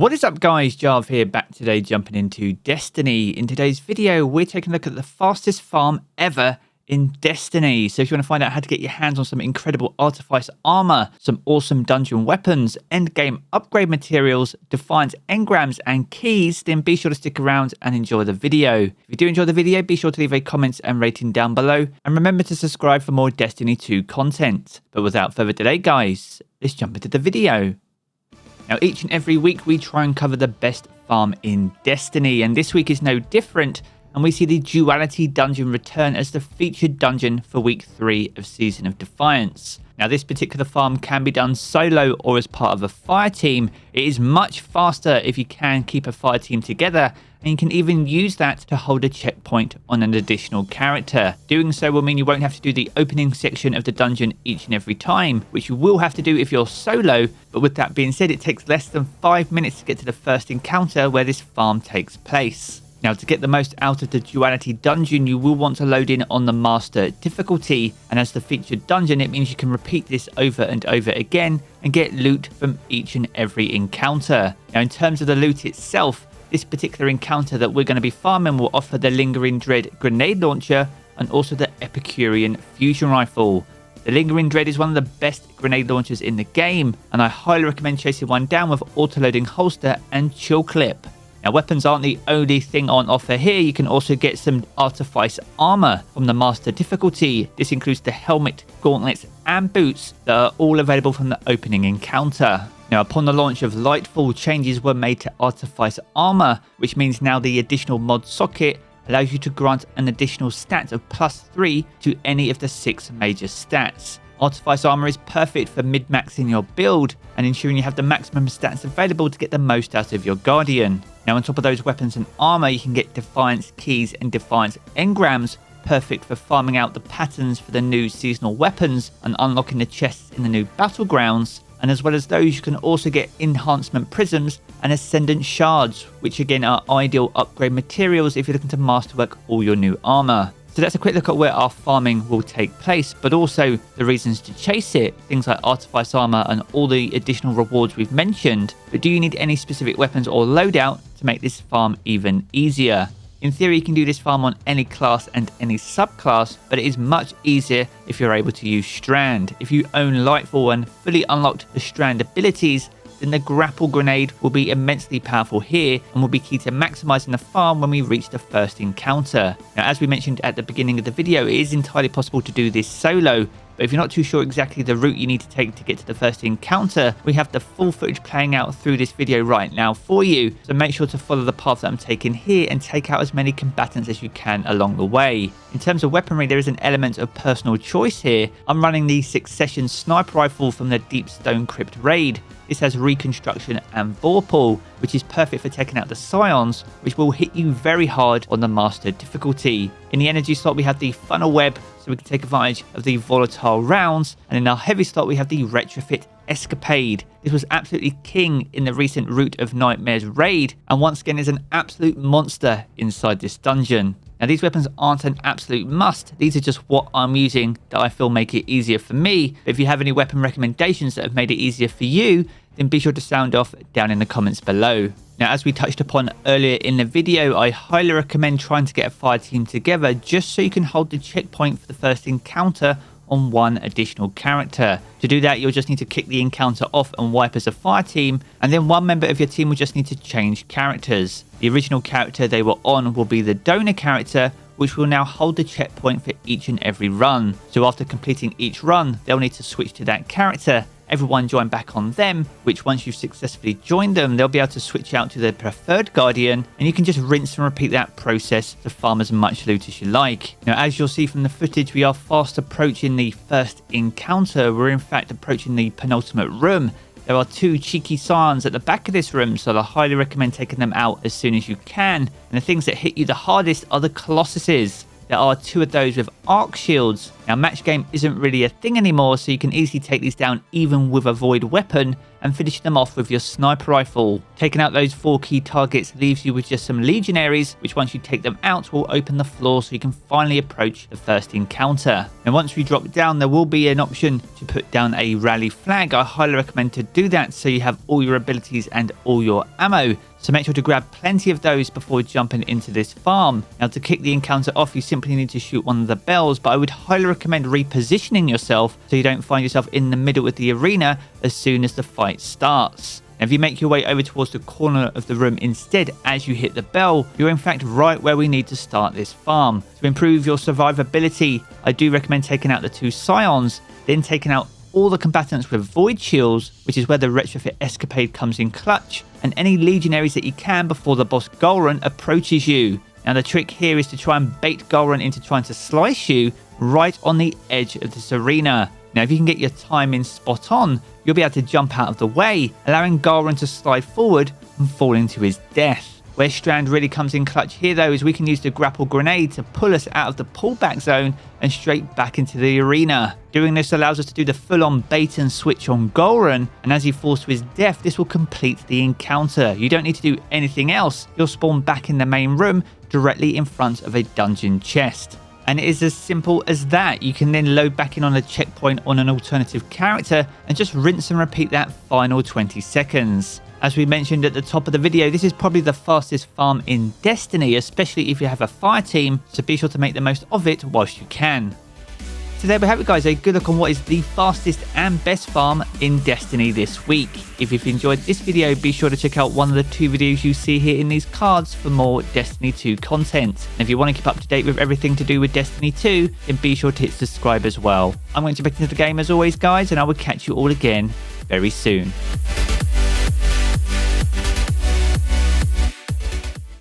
What is up guys, Jarv here, back today jumping into Destiny. In today's video, we're taking a look at the fastest farm ever in Destiny. So if you want to find out how to get your hands on some incredible Artifice armor, some awesome dungeon weapons, endgame upgrade materials, Defiance engrams and keys, then be sure to stick around and enjoy the video. If you do enjoy the video, be sure to leave a comment and rating down below, and remember to subscribe for more Destiny 2 content. But without further delay guys, let's jump into the video. Now, each and every week we try and cover the best farm in Destiny, and this week is no different, and we see the Duality dungeon return as the featured dungeon for week 3 of Season of Defiance. Now, this particular farm can be done solo or as part of a fire team. It is much faster if you can keep a fire team together, and you can even use that to hold a checkpoint on an additional character. Doing so will mean you won't have to do the opening section of the dungeon each and every time, which you will have to do if you're solo, but with that being said, it takes less than 5 minutes to get to the first encounter where this farm takes place. Now, to get the most out of the Duality dungeon, you will want to load in on the Master difficulty, and as the featured dungeon, it means you can repeat this over and over again and get loot from each and every encounter. Now, in terms of the loot itself, this particular encounter that we're going to be farming will offer the Lingering Dread grenade launcher and also the Epicurean fusion rifle. The Lingering Dread is one of the best grenade launchers in the game, and I highly recommend chasing one down with auto-loading holster and chill clip. Now, weapons aren't the only thing on offer here. You can also get some Artifice armor from the Master difficulty. This includes the helmet, gauntlets and boots that are all available from the opening encounter. Now, upon the launch of Lightfall, changes were made to Artifice armor, which means now the additional mod socket allows you to grant an additional stat of +3 to any of the 6 major stats. Artifice armor is perfect for mid-maxing your build and ensuring you have the maximum stats available to get the most out of your Guardian. Now, on top of those weapons and armor, you can get Defiance keys and Defiance engrams, perfect for farming out the patterns for the new seasonal weapons and unlocking the chests in the new battlegrounds. And as well as those, you can also get enhancement prisms and ascendant shards, which again are ideal upgrade materials if you're looking to masterwork all your new armor. So that's a quick look at where our farming will take place, but also the reasons to chase it, things like Artifice armor and all the additional rewards we've mentioned. But do you need any specific weapons or loadout to make this farm even easier? In theory, you can do this farm on any class and any subclass, but it is much easier if you're able to use Strand. If you own Lightfall and fully unlocked the Strand abilities, then the grapple grenade will be immensely powerful here and will be key to maximizing the farm when we reach the first encounter. Now, as we mentioned at the beginning of the video, it is entirely possible to do this solo, but if you're not too sure exactly the route you need to take to get to the first encounter, we have the full footage playing out through this video right now for you, so make sure to follow the path that I'm taking here and take out as many combatants as you can along the way. In terms of weaponry, there is an element of personal choice here. I'm running the Succession sniper rifle from the Deep Stone Crypt raid. This has reconstruction and vorpal, which is perfect for taking out the scions, which will hit you very hard on the Master difficulty. In the energy slot, we have the funnel web, so we can take advantage of the volatile rounds, and in our heavy slot, we have the retrofit escapade. This was absolutely king in the recent Root of Nightmares raid, and once again is an absolute monster inside this dungeon. Now, these weapons aren't an absolute must. These are just what I'm using that I feel make it easier for me. But if you have any weapon recommendations that have made it easier for you, then be sure to sound off down in the comments below. Now, as we touched upon earlier in the video, I highly recommend trying to get a fire team together just so you can hold the checkpoint for the first encounter on one additional character. To do that, you'll just need to kick the encounter off and wipe as a fire team, and then one member of your team will just need to change characters. The original character they were on will be the donor character, which will now hold the checkpoint for each and every run. So after completing each run, they'll need to switch to that character. Everyone join back on them, which once you've successfully joined them, they'll be able to switch out to their preferred Guardian, and you can just rinse and repeat that process to farm as much loot as you like. Now, as you'll see from the footage, we are fast approaching the first encounter. We're in fact approaching the penultimate room. There are 2 cheeky scions at the back of this room, so I highly recommend taking them out as soon as you can. And the things that hit you the hardest are the Colossuses. There are 2 of those with arc shields. Now, match game isn't really a thing anymore, so you can easily take these down even with a void weapon, and finishing them off with your sniper rifle. Taking out those 4 key targets leaves you with just some legionaries, which once you take them out will open the floor so you can finally approach the first encounter. And once we drop down, there will be an option to put down a rally flag. I highly recommend to do that so you have all your abilities and all your ammo. So make sure to grab plenty of those before jumping into this farm. Now to kick the encounter off, you simply need to shoot one of the bells, but I would highly recommend repositioning yourself so you don't find yourself in the middle of the arena as soon as the fight starts. Now, if you make your way over towards the corner of the room instead as you hit the bell, you're in fact right where we need to start this farm. To improve your survivability, I do recommend taking out the 2 scions, then taking out all the combatants with void shields, which is where the retrofit escapade comes in clutch, and any legionaries that you can before the boss Golran approaches you. Now the trick here is to try and bait Golran into trying to slice you right on the edge of this arena. Now if you can get your timing spot on, you'll be able to jump out of the way, allowing Golran to slide forward and fall into his death. Where Strand really comes in clutch here though is we can use the grapple grenade to pull us out of the pullback zone and straight back into the arena. Doing this allows us to do the full-on bait and switch on Golran, and as he falls to his death, this will complete the encounter. You don't need to do anything else. You'll spawn back in the main room directly in front of a dungeon chest. And it is as simple as that. You can then load back in on a checkpoint on an alternative character and just rinse and repeat that final 20 seconds. As we mentioned at the top of the video, this is probably the fastest farm in Destiny, especially if you have a fire team, so be sure to make the most of it whilst you can. So there we have it guys, a good look on what is the fastest and best farm in Destiny this week. If you've enjoyed this video, be sure to check out one of the 2 videos you see here in these cards for more Destiny 2 content. And if you want to keep up to date with everything to do with Destiny 2, then be sure to hit subscribe as well. I'm going to get into the game as always guys, and I will catch you all again very soon.